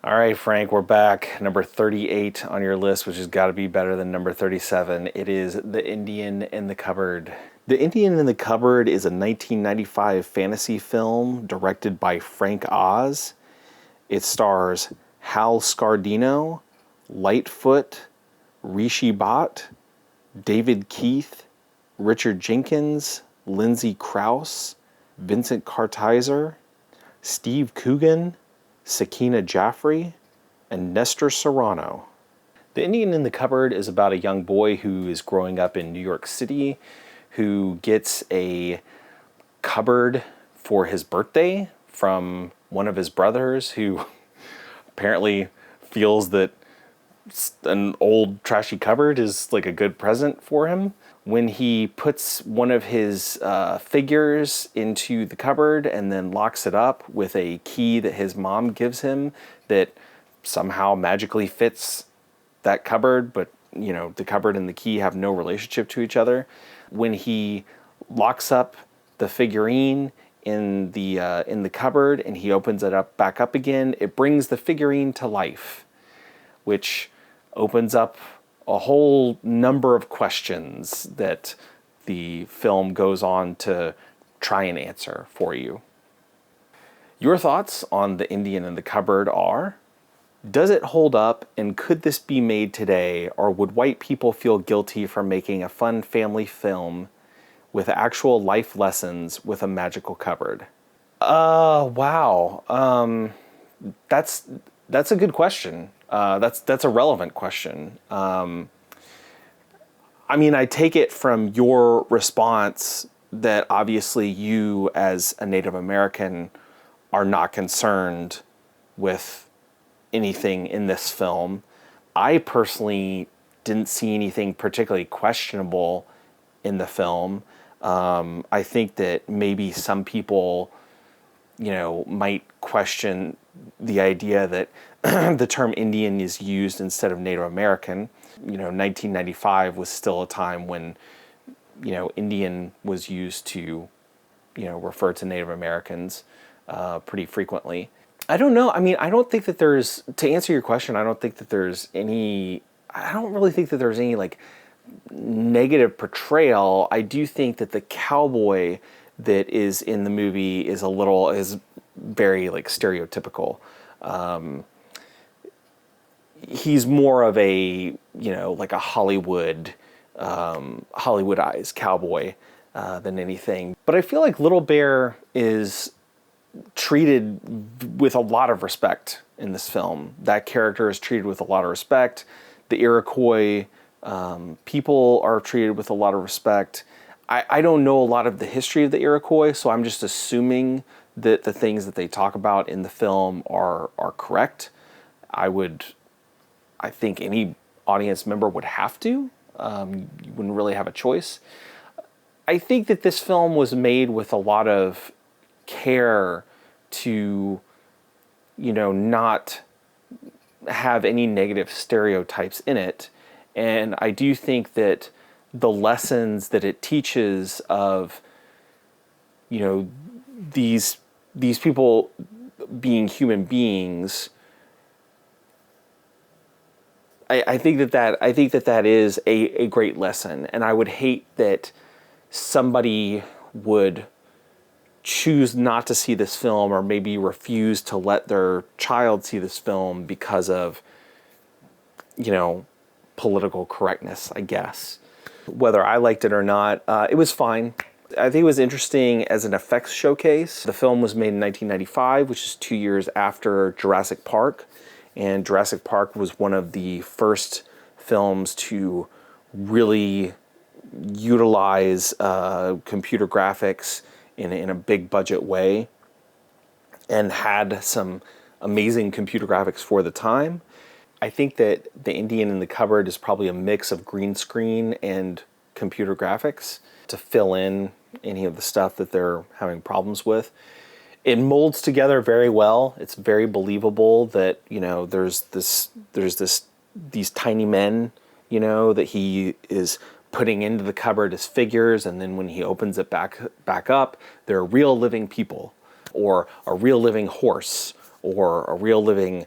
All right, Frank, we're back. Number 38 on your list, which has got to be better than number 37. It is The Indian in the Cupboard. The Indian in the Cupboard is a 1995 fantasy film directed by Frank Oz. It stars Hal Scardino, Litefoot, Rishi Bhat, David Keith, Richard Jenkins, Lindsay Crouse, Vincent Kartheiser, Steve Coogan, Sakina Jaffrey, and Nestor Serrano. The Indian in the Cupboard is about a young boy who is growing up in New York City who gets a cupboard for his birthday from one of his brothers who apparently feels that an old trashy cupboard is like a good present for him. When he puts one of his figures into the cupboard and then locks it up with a key that his mom gives him that somehow magically fits that cupboard, but you know, the cupboard and the key have no relationship to each other. When he locks up the figurine in the cupboard and he opens it up back up again, it brings the figurine to life, which opens up a whole number of questions that the film goes on to try and answer for you. Your thoughts on The Indian in the Cupboard are: does it hold up, and could this be made today, or would white people feel guilty for making a fun family film with actual life lessons with a magical cupboard? Wow. That's a good question. That's a relevant question. I mean, I take it from your response that obviously you, as a Native American, are not concerned with anything in this film. I personally didn't see anything particularly questionable in the film. I think that maybe some people, you know, might question the idea that the term Indian is used instead of Native American. You know, 1995 was still a time when, you know, Indian was used to, you know, refer to Native Americans pretty frequently. I don't know. I mean, I don't think that there's, to answer your question, I don't think that there's any, I don't really think that there's any like negative portrayal. I do think that the cowboy that is in the movie is very like stereotypical. He's more of a, you know, like a Hollywoodized cowboy than anything. But I feel like Little Bear is treated with a lot of respect in this film. That character is treated with a lot of respect. The Iroquois people are treated with a lot of respect. I don't know a lot of the history of the Iroquois, so I'm just assuming that the things that they talk about in the film are correct. I think any audience member would have to. You wouldn't really have a choice. I think that this film was made with a lot of care to, you know, not have any negative stereotypes in it. And I do think that the lessons that it teaches of, you know, these people being human beings, I think that is a great lesson. And I would hate that somebody would choose not to see this film, or maybe refuse to let their child see this film because of, you know, political correctness, I guess. Whether I liked it or not, it was fine. I think it was interesting as an effects showcase. The film was made in 1995, which is 2 years after Jurassic Park. And Jurassic Park was one of the first films to really utilize computer graphics in a big budget way, and had some amazing computer graphics for the time. I think that The Indian in the Cupboard is probably a mix of green screen and computer graphics to fill in any of the stuff that they're having problems with. It molds together very well. It's very believable that, you know, there's these tiny men, you know, that he is putting into the cupboard as figures, and then when he opens it back up, they're real living people, or a real living horse, or a real living,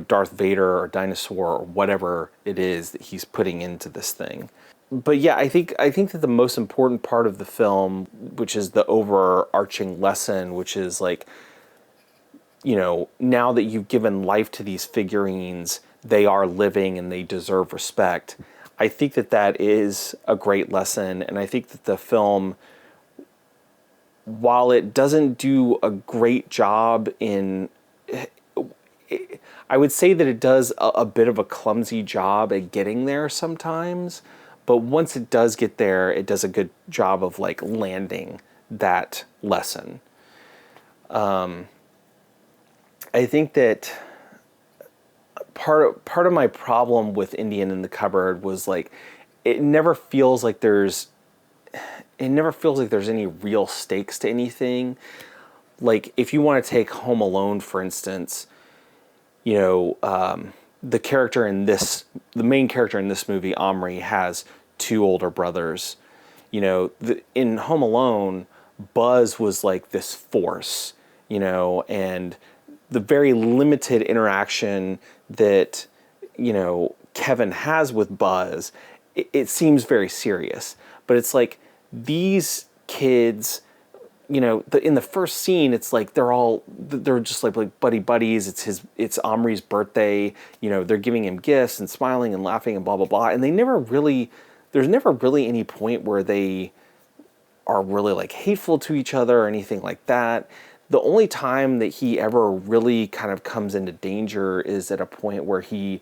Darth Vader or dinosaur or whatever it is that he's putting into this thing. But yeah, I think that the most important part of the film, which is the overarching lesson, which is like, now that you've given life to these figurines, they are living and they deserve respect. I think that that is a great lesson, and I think that the film, while it doesn't do a great job in, I would say that it does a bit of a clumsy job at getting there sometimes, but once it does get there, it does a good job of like landing that lesson. I think that part of my problem with Indian in the Cupboard was like it never feels like there's any real stakes to anything. Like if you want to take Home Alone for instance, the main character in this movie, Omri, has two older brothers. In Home Alone, Buzz was like this force, and the very limited interaction that, Kevin has with Buzz, it seems very serious. But it's like these kids, in the first scene, it's like they're just like buddy buddies. It's Omri's birthday. They're giving him gifts and smiling and laughing and blah blah blah. And there's never really any point where they are really like hateful to each other or anything like that. The only time that he ever really kind of comes into danger is at a point where he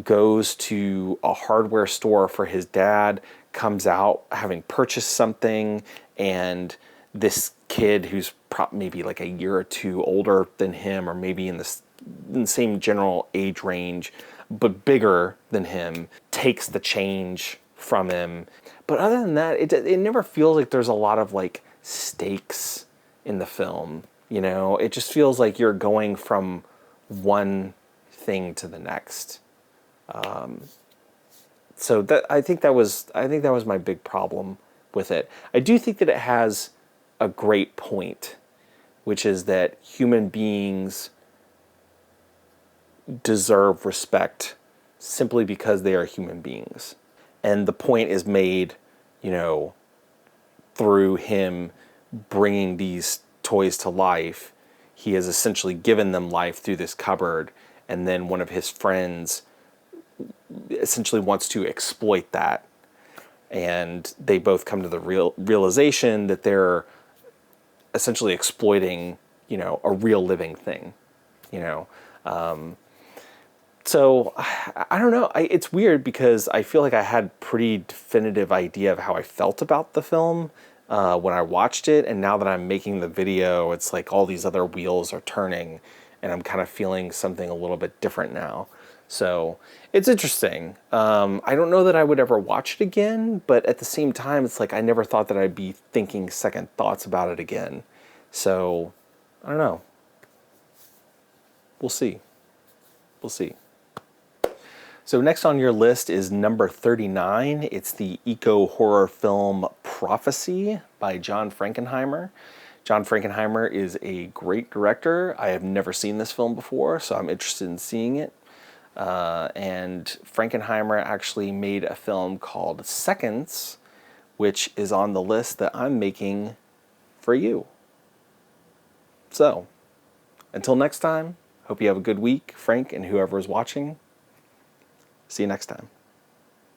goes to a hardware store for his dad, comes out having purchased something, and this kid who's maybe like a year or two older than him, or maybe in the same general age range, but bigger than him, takes the change from him. But other than that, it never feels like there's a lot of like stakes in the film. It just feels like you're going from one thing to the next. So I think that was my big problem with it. I do think that it has a great point, which is that human beings deserve respect simply because they are human beings. And the point is made, through him bringing these toys to life. He has essentially given them life through this cupboard, and then one of his friends essentially wants to exploit that, and they both come to the realization that they're essentially exploiting, a real living thing, So I don't know. It's weird because I feel like I had pretty definitive idea of how I felt about the film when I watched it, and now that I'm making the video, it's like all these other wheels are turning, and I'm kind of feeling something a little bit different now. So it's interesting. I don't know that I would ever watch it again, but at the same time, it's like I never thought that I'd be thinking second thoughts about it again. So I don't know. We'll see. We'll see. So next on your list is number 39. It's the eco-horror film Prophecy by John Frankenheimer. John Frankenheimer is a great director. I have never seen this film before, so I'm interested in seeing it. And Frankenheimer actually made a film called Seconds, which is on the list that I'm making for you. So, until next time, hope you have a good week, Frank and whoever is watching. See you next time.